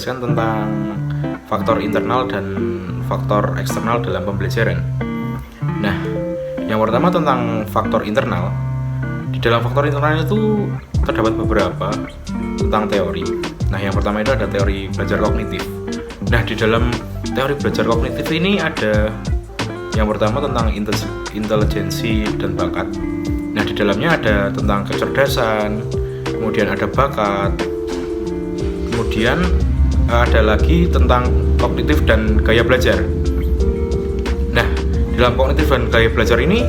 menjelaskan tentang faktor internal dan faktor eksternal dalam pembelajaran. Nah, yang pertama tentang faktor internal. Di dalam faktor internal itu terdapat beberapa tentang teori. Nah, yang pertama itu ada teori belajar kognitif. Nah, di dalam teori belajar kognitif ini ada yang pertama tentang intelijensi dan bakat. Nah, di dalamnya ada tentang kecerdasan, kemudian ada bakat, kemudian ada lagi tentang kognitif dan gaya belajar. Nah, dalam kognitif dan gaya belajar ini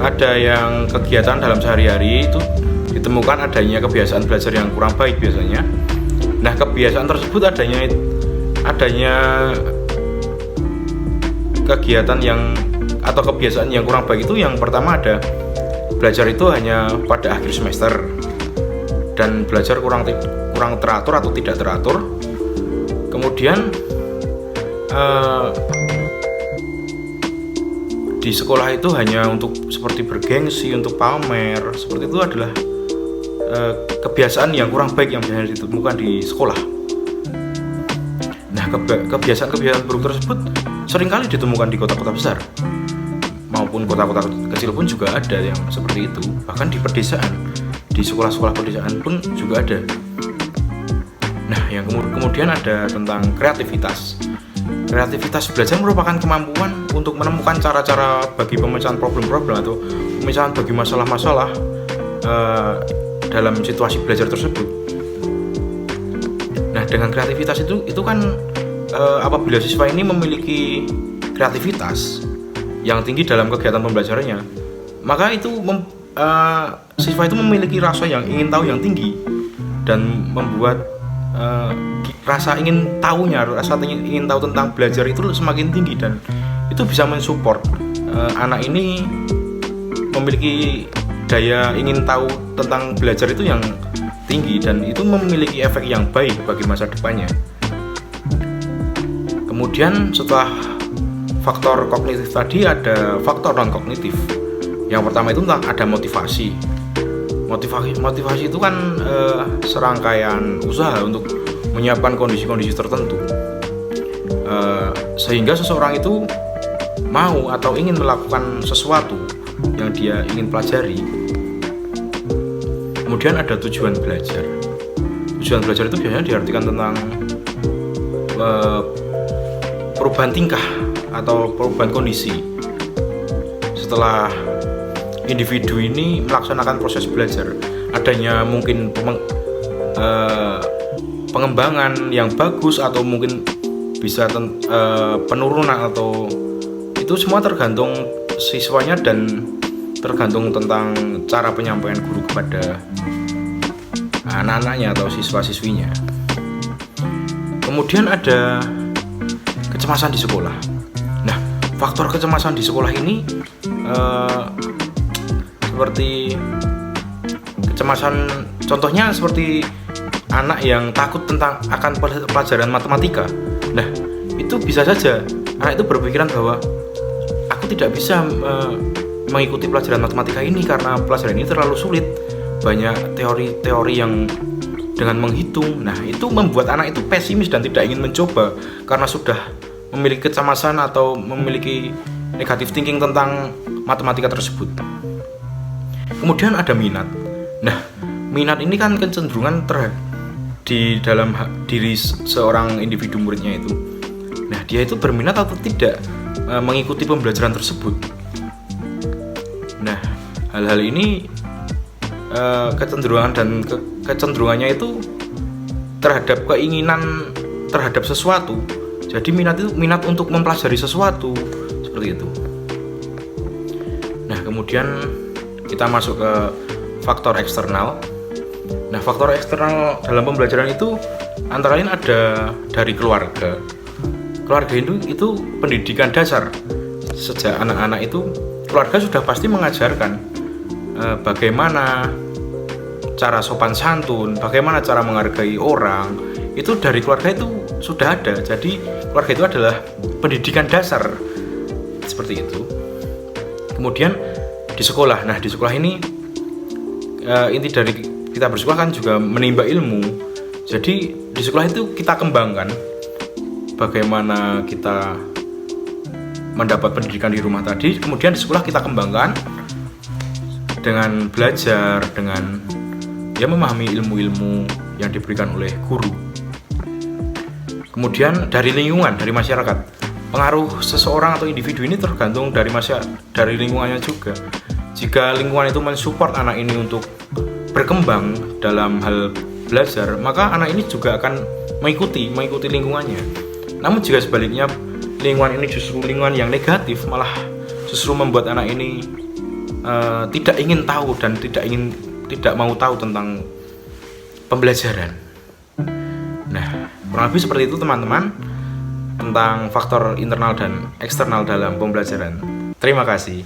ada yang kegiatan dalam sehari-hari itu ditemukan adanya kebiasaan belajar yang kurang baik biasanya. Nah, kebiasaan tersebut adanya kegiatan yang atau kebiasaan yang kurang baik itu yang pertama ada belajar itu hanya pada akhir semester dan belajar kurang teratur atau tidak teratur. Kemudian di sekolah itu hanya untuk seperti bergengsi, untuk pamer, seperti itu adalah kebiasaan yang kurang baik yang biasanya ditemukan di sekolah. Nah, kebiasaan-kebiasaan buruk tersebut seringkali ditemukan di kota-kota besar maupun kota-kota kecil pun juga ada yang seperti itu. Bahkan di pedesaan, di sekolah-sekolah pedesaan pun juga ada. Nah, yang kemudian ada tentang kreativitas. Kreativitas belajar merupakan kemampuan untuk menemukan cara-cara bagi pemecahan problem-problem atau pemecahan bagi masalah-masalah dalam situasi belajar tersebut. Nah, dengan kreativitas itu kan apabila siswa ini memiliki kreativitas yang tinggi dalam kegiatan pembelajarannya, maka itu siswa itu memiliki rasa yang ingin tahu yang tinggi dan membuat rasa ingin tahu tentang belajar itu semakin tinggi, dan itu bisa mensupport anak ini memiliki daya ingin tahu tentang belajar itu yang tinggi, dan itu memiliki efek yang baik bagi masa depannya. Kemudian setelah faktor kognitif tadi ada faktor non kognitif. Yang pertama itu tentang ada motivasi. Motivasi itu kan serangkaian usaha untuk menyiapkan kondisi-kondisi tertentu sehingga seseorang itu mau atau ingin melakukan sesuatu yang dia ingin pelajari. Kemudian ada tujuan belajar. Tujuan belajar itu biasanya diartikan tentang perubahan tingkah atau perubahan kondisi setelah individu ini melaksanakan proses belajar. Adanya mungkin pengembangan yang bagus atau mungkin bisa penurunan, atau itu semua tergantung siswanya dan tergantung tentang cara penyampaian guru kepada anak-anaknya atau siswa-siswinya. Kemudian ada kecemasan di sekolah. Nah, faktor kecemasan di sekolah ini seperti kecemasan, contohnya seperti anak yang takut akan pelajaran matematika. Nah, itu bisa saja anak itu berpikiran bahwa aku tidak bisa mengikuti pelajaran matematika ini karena pelajaran ini terlalu sulit, banyak teori-teori yang dengan menghitung. Nah, itu membuat anak itu pesimis dan tidak ingin mencoba karena sudah memiliki kecemasan atau memiliki negative thinking tentang matematika tersebut. Kemudian ada minat. Nah, minat ini kan kecenderungan di dalam diri seorang individu muridnya itu. Nah, dia itu berminat atau tidak mengikuti pembelajaran tersebut. Nah, hal-hal ini kecenderungan dan kecenderungannya itu terhadap keinginan terhadap sesuatu. Jadi minat itu minat untuk mempelajari sesuatu seperti itu. Nah, kemudian kita masuk ke faktor eksternal. Nah, faktor eksternal dalam pembelajaran itu antara lain ada dari keluarga. Keluarga itu pendidikan dasar. Sejak anak-anak itu keluarga sudah pasti mengajarkan bagaimana cara sopan santun, bagaimana cara menghargai orang. Itu dari keluarga itu sudah ada. Jadi keluarga itu adalah pendidikan dasar seperti itu. Kemudian di sekolah. Nah, di sekolah ini inti dari kita bersekolah kan juga menimba ilmu. Jadi di sekolah itu kita kembangkan bagaimana kita mendapat pendidikan di rumah tadi, kemudian di sekolah kita kembangkan dengan belajar, dengan ya memahami ilmu-ilmu yang diberikan oleh guru. Kemudian dari lingkungan, dari masyarakat. Pengaruh seseorang atau individu ini tergantung dari dari lingkungannya juga. Jika lingkungan itu mensupport anak ini untuk berkembang dalam hal belajar, maka anak ini juga akan mengikuti lingkungannya. Namun jika sebaliknya lingkungan ini justru lingkungan yang negatif, malah justru membuat anak ini tidak ingin tahu dan tidak mau tahu tentang pembelajaran. Nah, kurang lebih seperti itu teman-teman tentang faktor internal dan eksternal dalam pembelajaran. Terima kasih.